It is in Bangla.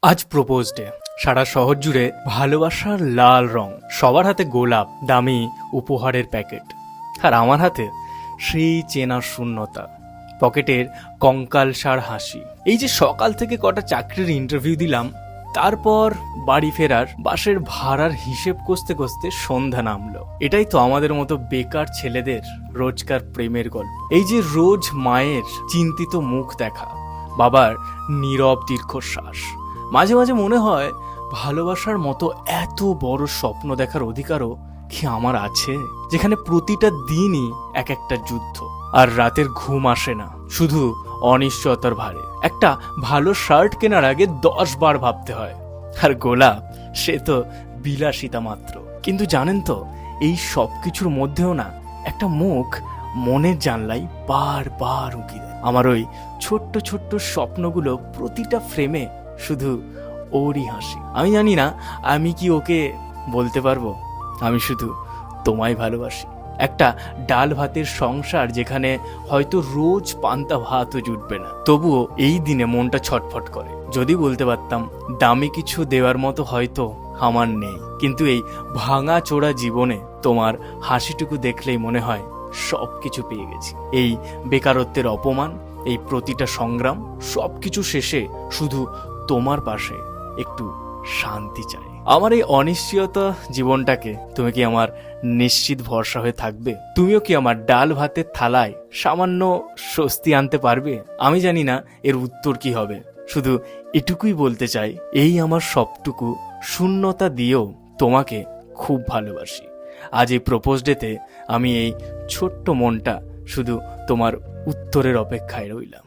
আজ প্রপোজ ডে। সারা শহর জুড়ে ভালোবাসার লাল রং, সবার হাতে গোলাপ, দামি উপহারের প্যাকেট, আর আমার হাতে সেই চেনা শূন্যতা, পকেটের কঙ্কালসার হাসি। এই যে সকাল থেকে কটা চাকরির ইন্টারভিউ দিলাম, তারপর বাড়ি ফেরার বাসের ভাড়ার হিসেব কষতে কষতে সন্ধ্যা নামলো। এটাই তো আমাদের মতো বেকার ছেলেদের রোজকার প্রেমের গল্প। এই যে রোজ মায়ের চিন্তিত মুখ দেখা, বাবার নীরব দীর্ঘশ্বাস, মাঝে মাঝে মনে হয় ভালোবাসার মতো এত বড় স্বপ্ন দেখার অধিকারও কি আমার আছে, যেখানে প্রতিটা দিনই এক একটা যুদ্ধ, আর রাতের ঘুম আসে না, শুধু অনিশ্চয়তার ভারে। একটা ভালো শার্ট কেনার আগে 10 বার ভাবতে হয়, আর গোলাপ সে তো বিলাসিতা মাত্র। কিন্তু জানেন তো, এই সব কিছুর মধ্যেও না একটা মুখ মনের জানলাই বারবার উঁকি দেয়। আমার ওই ছোট্ট ছোট্ট স্বপ্নগুলো প্রতিটা ফ্রেমে শুধু ওরই হাসি। আমি জানি না আমি কি ওকে বলতে পারবো, আমি শুধু তোমায় ভালোবাসি। একটা ডাল ভাতের সংসার যেখানে হয়তো রোজ পান্তা ভাতও জুটবে না, তবুও এই দিনে মনটা ছটফট করে। যদি বলতে পারতাম দামি কিছু দেওয়ার মতো হয়তো আমার নেই, কিন্তু এই ভাঙা চোরা জীবনে তোমার হাসিটুকু দেখলেই মনে হয় সব কিছু পেয়ে গেছি। এই বেকারত্বের অপমান, এই প্রতিটা সংগ্রাম, সব কিছু শেষে শুধু তোমার পাশে একটু শান্তি চাই। আমার এই অনিশ্চয়তা জীবনটাকে তুমি কি আমার নিশ্চিত ভরসা হয়ে থাকবে? তুমিও কি আমার ডাল ভাতের থালায় সামান্য স্বস্তি আনতে পারবে? আমি জানি না এর উত্তর কি হবে, শুধু এটুকুই বলতে চাই, এই আমার সবটুকু শূন্যতা দিয়েও তোমাকে খুব ভালোবাসি। আজ এই প্রপোজ ডেতে আমি এই ছোট্ট মনটা শুধু তোমার উত্তরের অপেক্ষায় রইলাম।